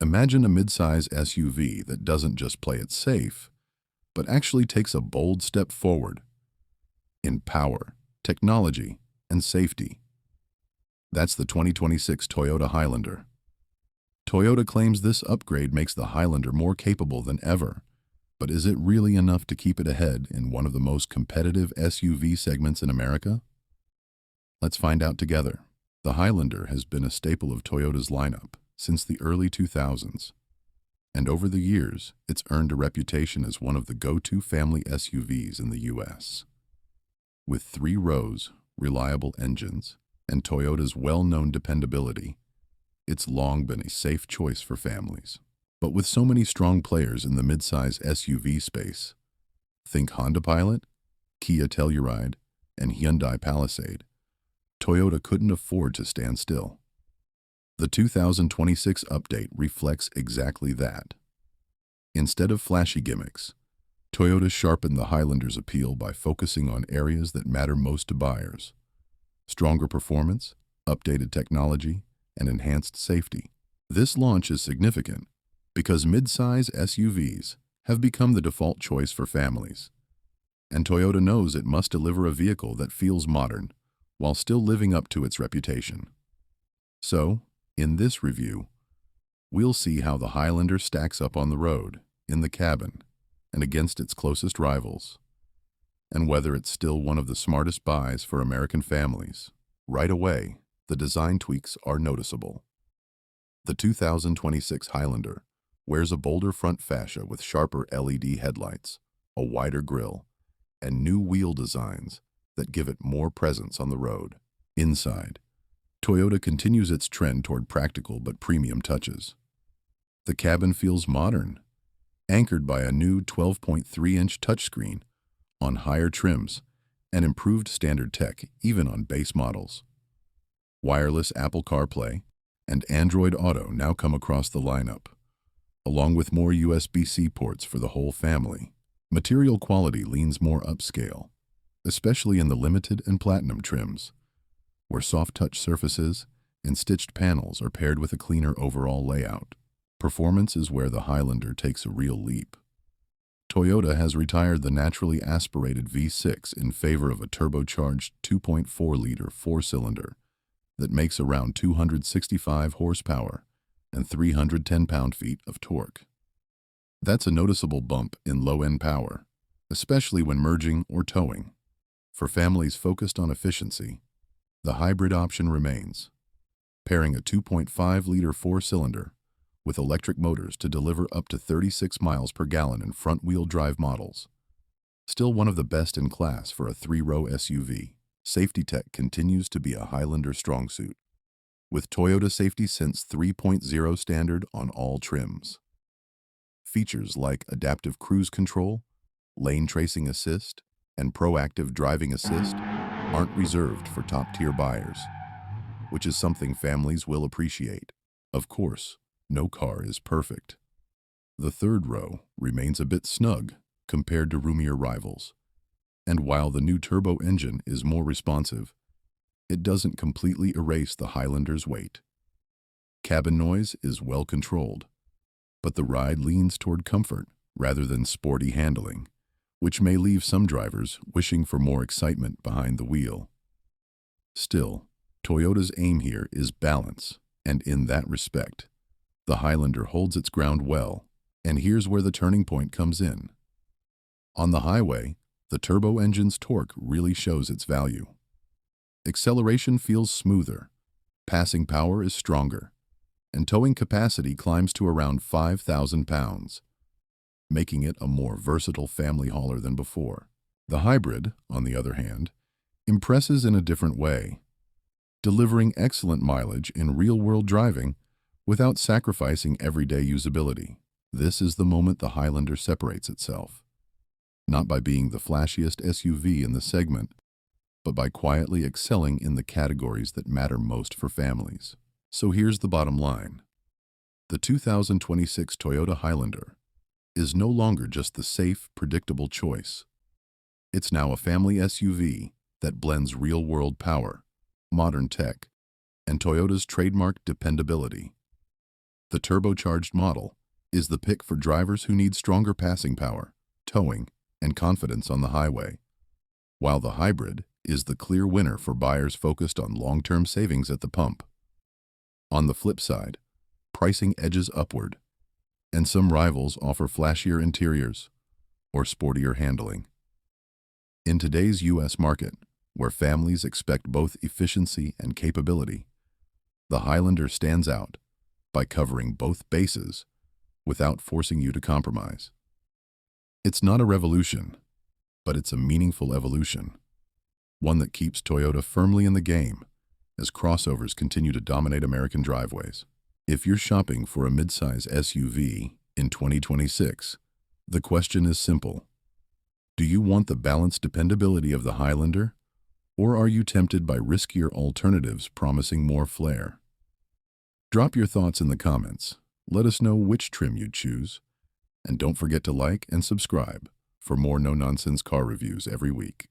Imagine a midsize SUV that doesn't just play it safe, but actually takes a bold step forward in power, technology, and safety. That's the 2026 Toyota Highlander. Toyota claims this upgrade makes the Highlander more capable than ever, but is it really enough to keep it ahead in one of the most competitive SUV segments in America? Let's find out together. The Highlander has been a staple of Toyota's lineup since the early 2000s, and over the years, it's earned a reputation as one of the go-to family SUVs in the U.S. With 3 rows, reliable engines, and Toyota's well-known dependability, it's long been a safe choice for families. But with so many strong players in the midsize SUV space, think Honda Pilot, Kia Telluride, and Hyundai Palisade, Toyota couldn't afford to stand still. The 2026 update reflects exactly that. Instead of flashy gimmicks, Toyota sharpened the Highlander's appeal by focusing on areas that matter most to buyers: stronger performance, updated technology, and enhanced safety. This launch is significant because midsize SUVs have become the default choice for families, and Toyota knows it must deliver a vehicle that feels modern while still living up to its reputation. So, in this review, we'll see how the Highlander stacks up on the road, in the cabin, and against its closest rivals, and whether it's still one of the smartest buys for American families. Right away, the design tweaks are noticeable. The 2026 Highlander wears a bolder front fascia with sharper LED headlights, a wider grille, and new wheel designs that give it more presence on the road. Inside, Toyota continues its trend toward practical but premium touches. The cabin feels modern, anchored by a new 12.3-inch touchscreen on higher trims and improved standard tech even on base models. Wireless Apple CarPlay and Android Auto now come across the lineup, along with more USB-C ports for the whole family. Material quality leans more upscale, especially in the limited and platinum trims, where soft-touch surfaces and stitched panels are paired with a cleaner overall layout. Performance is where the Highlander takes a real leap. Toyota has retired the naturally aspirated V6 in favor of a turbocharged 2.4-liter 4-cylinder that makes around 265 horsepower and 310 pound-feet of torque. That's a noticeable bump in low-end power, especially when merging or towing. For families focused on efficiency, the hybrid option remains, pairing a 2.5-liter 4-cylinder with electric motors to deliver up to 36 miles per gallon in front-wheel drive models. Still one of the best in class for a 3-row SUV. Safety tech continues to be a Highlander strong suit, with Toyota Safety Sense 3.0 standard on all trims. Features like adaptive cruise control, lane tracing assist, and proactive driving assist aren't reserved for top-tier buyers, which is something families will appreciate. Of course, no car is perfect. The third row remains a bit snug compared to roomier rivals, and while the new turbo engine is more responsive, it doesn't completely erase the Highlander's weight. Cabin noise is well controlled, but the ride leans toward comfort rather than sporty handling, which may leave some drivers wishing for more excitement behind the wheel. Still, Toyota's aim here is balance, and in that respect, the Highlander holds its ground well, and here's where the turning point comes in. On the highway, the turbo engine's torque really shows its value. Acceleration feels smoother, passing power is stronger, and towing capacity climbs to around 5,000 pounds, making it a more versatile family hauler than before. The hybrid, on the other hand, impresses in a different way, delivering excellent mileage in real-world driving without sacrificing everyday usability. This is the moment the Highlander separates itself, not by being the flashiest SUV in the segment, but by quietly excelling in the categories that matter most for families. So here's the bottom line. The 2026 Toyota Highlander is no longer just the safe, predictable choice. It's now a family SUV that blends real-world power, modern tech, and Toyota's trademark dependability. The turbocharged model is the pick for drivers who need stronger passing power, towing, and confidence on the highway, while the hybrid is the clear winner for buyers focused on long-term savings at the pump. On the flip side, pricing edges upward, and some rivals offer flashier interiors or sportier handling. In today's U.S. market, where families expect both efficiency and capability, the Highlander stands out by covering both bases without forcing you to compromise. It's not a revolution, but it's a meaningful evolution, one that keeps Toyota firmly in the game as crossovers continue to dominate American driveways. If you're shopping for a midsize SUV in 2026, the question is simple. Do you want the balanced dependability of the Highlander, or are you tempted by riskier alternatives promising more flair? Drop your thoughts in the comments. Let us know which trim you'd choose. And don't forget to like and subscribe for more no-nonsense car reviews every week.